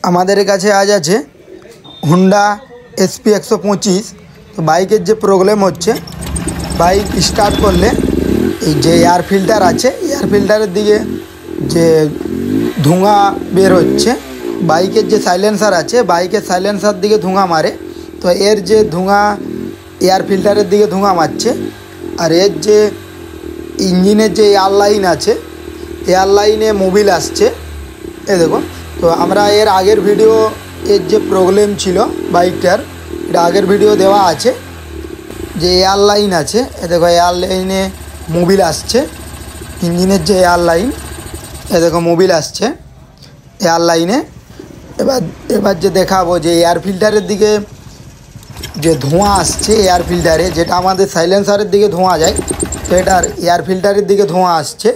আমাদের কাছে আজ আছে হুন্ডা এসপি 125। তো বাইকের যে প্রবলেম হচ্ছে, বাইক স্টার্ট করলে এই যে এয়ার ফিল্টার আছে, এয়ার ফিল্টারের দিকে যে ধোঁয়া বের হচ্ছে, বাইকের যে সাইলেন্সার আছে, বাইকের সাইলেন্সার দিকে ধোঁয়া মারে। তো এর যে ধোঁয়া এয়ার ফিল্টারের দিকে ধোঁয়া মারছে, আর এর যে ইঞ্জিনের যে এয়ার লাইন আছে, এয়ার লাইনে মোবিল আসছে। এ দেখো, তো আমরা এর আগের ভিডিও এর যে প্রবলেম ছিল বাইকটার, এটা আগের ভিডিও দেওয়া আছে। যে এয়ার লাইন আছে, এ দেখো এয়ার লাইনে মোবিল আসছে, ইঞ্জিনের যে এয়ার লাইন, এ দেখো মোবিল আসছে এয়ার লাইনে। এবার যে দেখাবো যে এয়ার ফিল্টারের দিকে যে ধোঁয়া আসছে, এয়ার ফিল্টারে যেটা আমাদের সাইলেন্সারের দিকে ধোঁয়া যায়, সেটার এয়ার ফিল্টারের দিকে ধোঁয়া আসছে।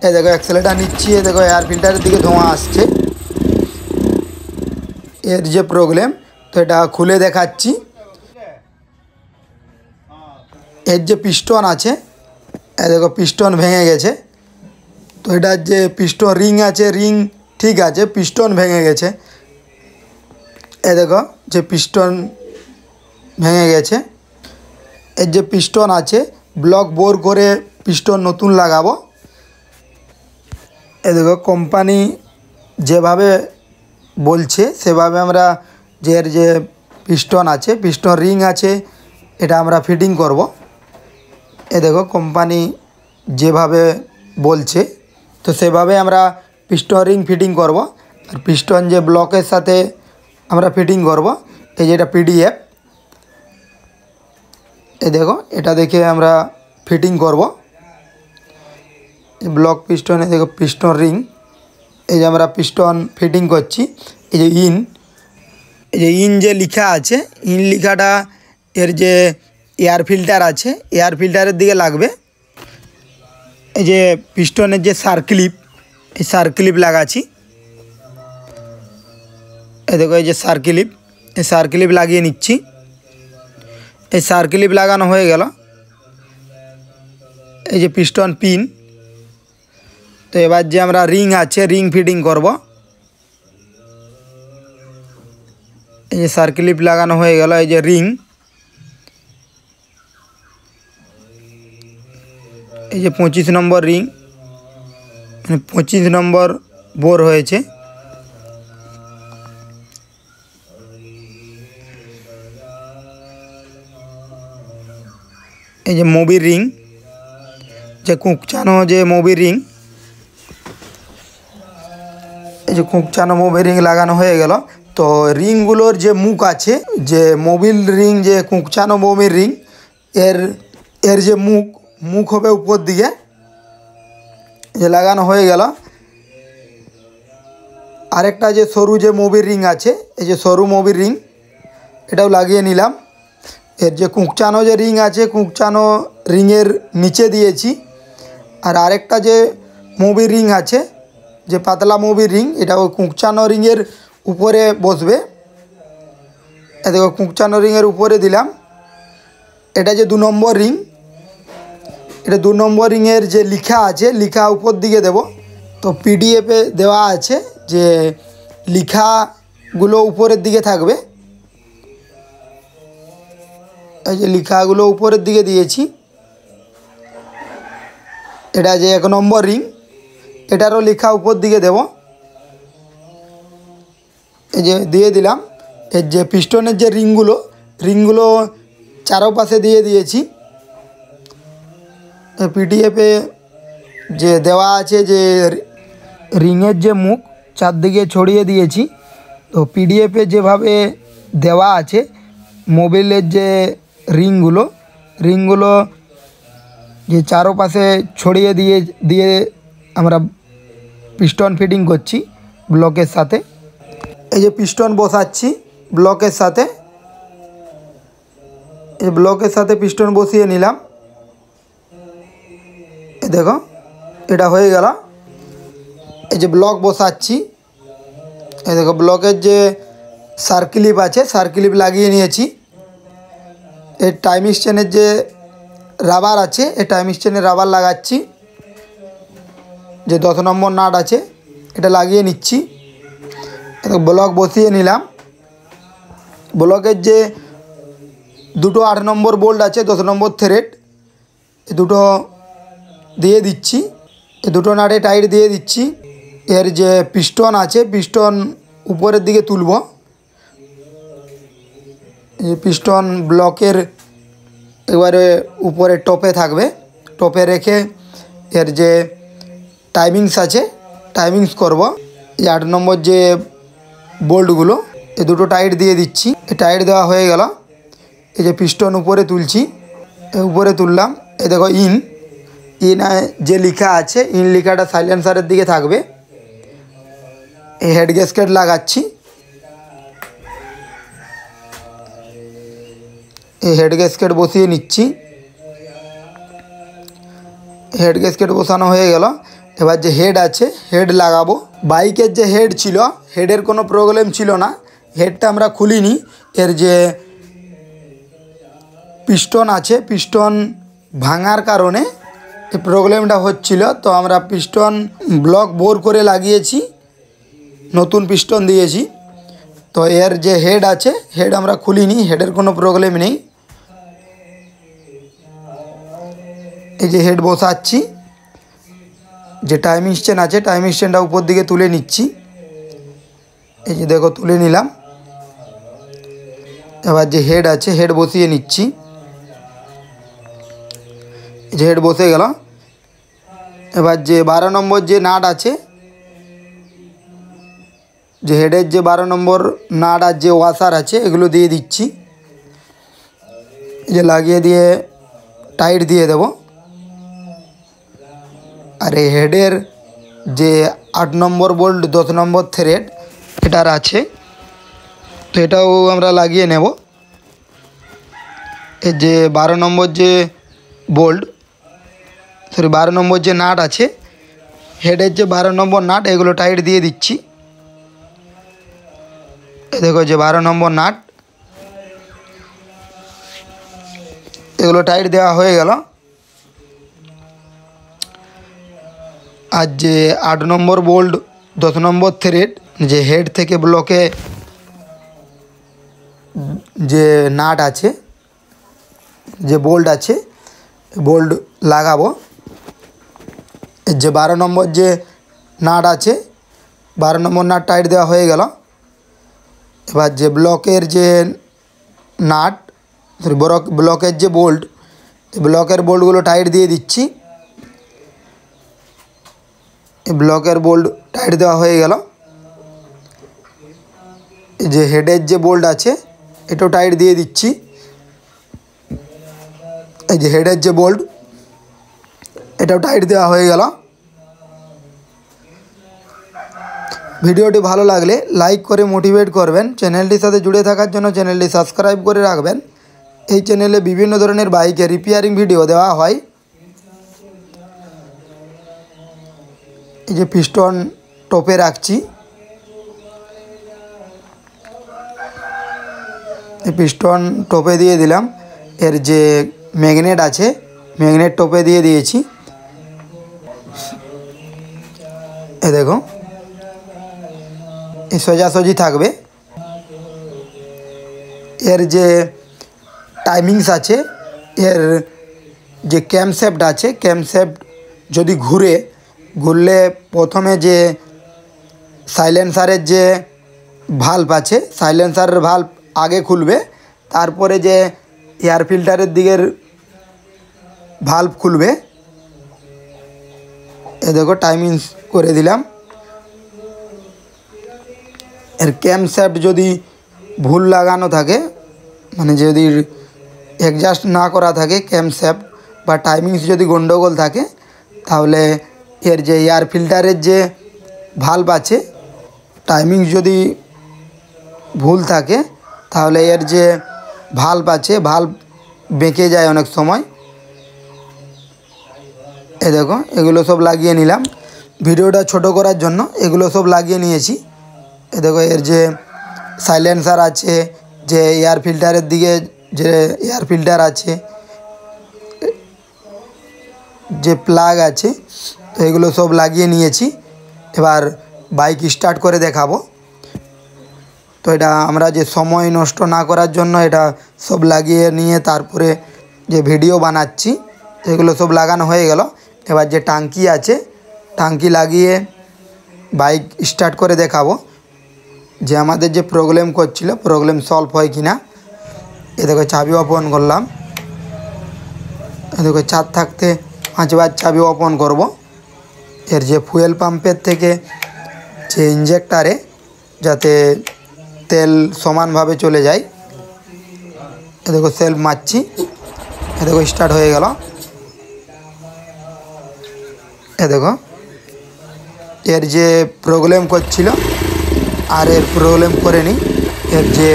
এ দেখো অ্যাক্সেলেটার নিচ্ছি, এ দেখো এয়ার ফিল্টারের দিকে ধোঁয়া আসছে। এর যে প্রবলেম, তো এটা খুলে দেখাচ্ছি। এর যে পিস্টন আছে, এ দেখো পিস্টন ভেঙে গেছে। তো এটার যে পিস্টন রিং আছে, রিং ঠিক আছে, পিস্টন ভেঙে গেছে। এ দেখো যে পিস্টন ভেঙে গেছে। এর যে পিস্টন আছে, ব্লক বোর করে পিস্টন নতুন লাগাবো। এ দেখো কোম্পানি যেভাবে বলছে সেভাবে আমরা যে এর যে পিস্টন আছে, পিস্টন রিং আছে, এটা আমরা ফিটিং করব। এ দেখো কোম্পানি যেভাবে বলছে, তো সেভাবে আমরা পিস্টন রিং ফিটিং করব। আর পিস্টন যে ব্লকের সাথে আমরা ফিটিং করব, এই যেটা পিডিএফ, এ দেখো এটা দেখে আমরা ফিটিং করব। ব্লক পিস্টনে দেখো পিস্টন রিং, এই যে আমরা পিস্টন ফিটিং করছি। এই যে ইন যে লেখা আছে, ইন লেখাটা এর যে এয়ার ফিল্টার আছে, এয়ার ফিল্টারের দিকে লাগবে। এই যে পিস্টনের যে সার্ক্লিপ, এই সার্ক্লিপ লাগাচ্ছি। এই দেখো এই যে সার্ক্লিপ, এই সার্ক্লিপ লাগিয়ে নিচ্ছি। এই সার্ক্লিপ লাগানো হয়ে গেল। এই যে পিস্টন পিন, তো এবার যে আমরা রিং আছে, রিং ফিটিং করব। এই যে সার্ক্লিপ লাগানো হয়ে গেল। এই যে রিং, এই যে 25 নম্বর রিং, মানে 25 নম্বর বোর হয়েছে। এই যে মোবির রিং, যে কুঁকচানো যে মোবির রিং, এই যে কুঁকচানো মোবির রিং লাগানো হয়ে গেল। তো রিংগুলোর যে মুখ আছে, যে মোবিল রিং, যে কুঁকচানো মোবিল রিং, এর যে মুখ হবে উপর দিকে, যে লাগানো হয়ে গেল। আরেকটা যে সরু যে মোবিল রিং আছে, এই যে সরু মোবিল রিং, এটাও লাগিয়ে নিলাম। এর যে কুঁকচানো যে রিং আছে, কুঁকচানো রিংয়ের নিচে দিয়েছি। আর আরেকটা যে মোবিল রিং আছে, যে পাতলা মোবিল রিং, এটা ওই কুঁকচানো রিংয়ের উপরে বসবে। এ দেখো কুঁকচানো রিংয়ের উপরে দিলাম। এটা যে 2 নম্বর রিং, এটা 2 নম্বর রিংয়ের যে লেখা আছে, লেখা উপর দিকে দেব। তো পিডিএফে দেওয়া আছে যে লেখাগুলো উপরের দিকে থাকবে। এই যে লেখাগুলো উপরের দিকে দিয়েছি। এটা যে 1 নম্বর রিং, এটারও লেখা উপর দিকে দেব। এই যে দিয়ে দিলাম। এর যে পিস্টনের যে রিংগুলো চারপাশে দিয়ে দিয়েছি। পিডিএফে যে দেওয়া আছে যে রিংয়ের যে মুখ চারদিকে ছড়িয়ে দিয়েছি। তো পিডিএফে যেভাবে দেওয়া আছে, মোবিলের যে রিংগুলো যে চারপাশে ছড়িয়ে দিয়ে আমরা পিস্টন ফিটিং করছি ব্লকের সাথে। এই যে পিস্টন বসাচ্ছি ব্লকের সাথে, এই ব্লকের সাথে পিস্টন বসিয়ে নিলাম। এই দেখো এটা হয়ে গেল। এই যে ব্লক বসাচ্ছি, এই দেখো ব্লকের যে সার্ক্লিপ আছে, সার্ক্লিপ লাগিয়ে নিয়েছি। এই টাইম স্টেনের যে রাবার আছে, এই টাইম স্টেনের রাবার লাগাচ্ছি। যে 10 নম্বর নাট আছে, এটা লাগিয়ে নিচ্ছি। ব্লক বসিয়ে নিলাম। ব্লকের যে দুটো 8 নম্বর বোল্ট আছে 10 নম্বর থ্রেড, এই দুটো দিয়ে দিচ্ছি। এই দুটো নাটে টাইট দিয়ে দিচ্ছি। এর যে পিস্টন আছে, পিস্টন উপরের দিকে তুলব। এই পিস্টন ব্লকের এবারে উপরে টপে থাকবে, টপে রেখে এর যে টাইমিংস আছে টাইমিংস করব। এই 8 নম্বর যে বোল্টগুলো এই দুটো টাইট দিয়ে দিচ্ছি। এই টাইট দেওয়া হয়ে গেল। এই যে পিস্টন উপরে তুলছি, উপরে তুললাম। এই দেখো ইন যে লেখা আছে, ইন লেখাটা সাইলেন্সারের দিকে থাকবে। এই হেড গ্যাসকেট লাগাচ্ছি। এই হেড গ্যাসকেট বসিয়ে নিচ্ছি। হেড গ্যাসকেট বসানো হয়ে গেল। এবার যে হেড আছে হেড লাগাবো। বাইকের যে হেড ছিল, হেডের কোনো প্রবলেম ছিল না, হেডটা আমরা খুলিনি। এর যে পিস্টন আছে, পিস্টন ভাঙার কারণে এই প্রবলেমটা হচ্ছিল। তো আমরা পিস্টন ব্লক বোর করে লাগিয়েছি, নতুন পিস্টন দিয়েছি। তো এর যে হেড আছে হেড আমরা খুলিনি, হেডের কোনো প্রবলেম নেই। এই যে হেড বসাচ্ছি। যে টাইমিং চেন আছে টাইমিং চেনটা উপর দিকে তুলে নিচ্ছি। এই যে দেখো তুলে নিলাম। এবার যে হেড আছে হেড বসিয়ে নিচ্ছি। যে হেড বসে গেল। এবার যে 12 নম্বর যে নাট আছে, যে হেডের যে 12 নম্বর নাট আর যে ওয়াশার আছে এগুলো দিয়ে দিচ্ছি। এই যে লাগিয়ে দিয়ে টাইট দিয়ে দেব। আর এই হেডের যে 8 নম্বর বোল্ট 10 নম্বর থ্রেড এটার আছে, তো এটাও আমরা লাগিয়ে নেব। এই যে 12 নম্বর যে বোল্ট 12 নম্বর যে নাট আছে, হেডের যে 12 নম্বর নাট এগুলো টাইট দিয়ে দিচ্ছি। দেখো যে 12 নম্বর নাট এগুলো টাইট দেওয়া হয়ে গেল। আর যে 8 নম্বর বোল্ট 10 নম্বর থ্রেড যে হেড থেকে ব্লকে যে নাট আছে, যে বোল্ট আছে, বোল্ট লাগাবো। যে 12 নম্বর যে নাট আছে 12 নম্বর নাট টাইট দেওয়া হয়ে গেল। এবার যে ব্লকের যে নাট ব্লকের যে বোল্ট, ব্লকের বোল্টগুলো টাইট দিয়ে দিচ্ছি। ব্লকের বোল্ট টাইট দেওয়া হয়ে গেল। যে হেডের যে বোল্ট আছে এটাও টাইট দিয়ে দিচ্ছি। এই যে হেডের যে বোল্ট এটাও টাইট দেওয়া হয়ে গেল। ভিডিওটি ভালো লাগলে লাইক করে মোটিভেট করবেন। চ্যানেলটির সাথে জুড়ে থাকার জন্য চ্যানেলটি সাবস্ক্রাইব করে রাখবেন। এই চ্যানেলে বিভিন্ন ধরনের বাইকের রিপেয়ারিং ভিডিও দেওয়া হয়। এই যে পিস্টন টপে রাখছি। এই পিস্টন টপে দিয়ে দিলাম। এর যে ম্যাগনেট আছে ম্যাগনেট টপে দিয়ে দিয়েছি। এ দেখো এই সোজাসুজি থাকবে। এর যে টাইমিংস আছে, এর যে ক্যামশেফট আছে, ক্যামশেফট যদি ঘুরলে প্রথমে যে সাইলেন্সারের যে ভাল্ব আছে সাইলেন্সারের ভাল্ব আগে খুলবে, তারপরে যে এয়ার ফিল্টারের দিকের ভাল্ব খুলবে। এ দেখো টাইমিংস করে দিলাম। এর ক্যামশেফট যদি ভুল লাগানো থাকে, মানে যদি অ্যাডজাস্ট না করা থাকে ক্যামশেফট বা টাইমিংস যদি গন্ডগোল থাকে, তাহলে এর যে এয়ার ফিল্টারের যে ভাল্ব আছে টাইমিংস যদি ভুল থাকে, তাহলে এর যে ভাল্ব আছে ভাল্ব বেঁকে যায় অনেক সময়। এ দেখো এগুলো সব লাগিয়ে নিলাম ভিডিওটা ছোট করার জন্য, এগুলো সব লাগিয়ে নিয়েছি। এ দেখো এর যে সাইলেন্সার আছে, যে এয়ার ফিল্টারের দিকে যে এয়ার ফিল্টার আছে, যে প্লাগ আছে, তো এগুলো সব লাগিয়ে নিয়েছি। এবার বাইক স্টার্ট করে দেখাবো। তো এটা আমরা যে সময় নষ্ট না করার জন্য এটা সব লাগিয়ে নিয়ে তারপরে যে ভিডিও বানাচ্ছি, এগুলো সব লাগানো হয়ে গেল। এবার যে টাঙ্কি আছে, টাঙ্কি লাগিয়ে বাইক স্টার্ট করে দেখাবো যে আমাদের যে প্রবলেম করছিল প্রবলেম সলভ হয় কি না। এ দেখো চাবি ওপেন করলাম, এ দেখো 4 থাকতে 5 বার চাবি ওপেন করব। এর যে ফুয়েল পাম্পের থেকে যে ইঞ্জেক্টারে যাতে তেল সমানভাবে চলে যায়, এ দেখো সেলফ মারছি, এ দেখো স্টার্ট হয়ে গেল। এ দেখো এর যে প্রবলেম করছিল আর এর প্রবলেম করেনি। এর যে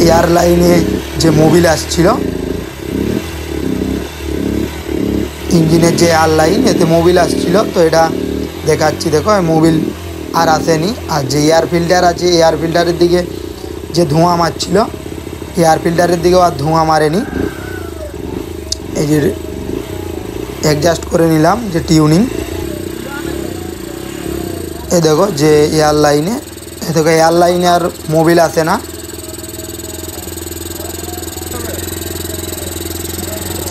এয়ার লাইনে যে মোবিল আসছিল, ইঞ্জিনের যে এয়ার লাইন এতে মোবিল আসছিল, তো এটা দেখাচ্ছি দেখো মোবিল আর আসেনি। আর যে এয়ার ফিল্টার আছে, এয়ার ফিল্টারের দিকে যে ধোঁয়া মারছিল, এয়ার ফিল্টারের দিকেও আর ধোঁয়া মারেনি। এই যে অ্যাডজাস্ট করে নিলাম যে টিউনিং, এ দেখো যে এয়ার লাইনে, এ দেখো এয়ার লাইনে আর মোবিল আসে না।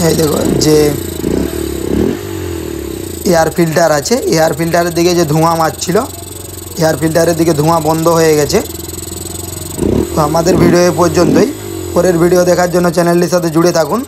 এই দেখো যে এয়ার ফিল্টার আছে, এয়ার ফিল্টারের দিকে যে ধোঁয়া মারছিল, এয়ার ফিল্টারের দিকে ধোঁয়া বন্ধ হয়ে গেছে। তো আমাদের ভিডিও এ পর্যন্তই। পরের ভিডিও দেখার জন্য চ্যানেলটির সাথে জুড়ে থাকুন।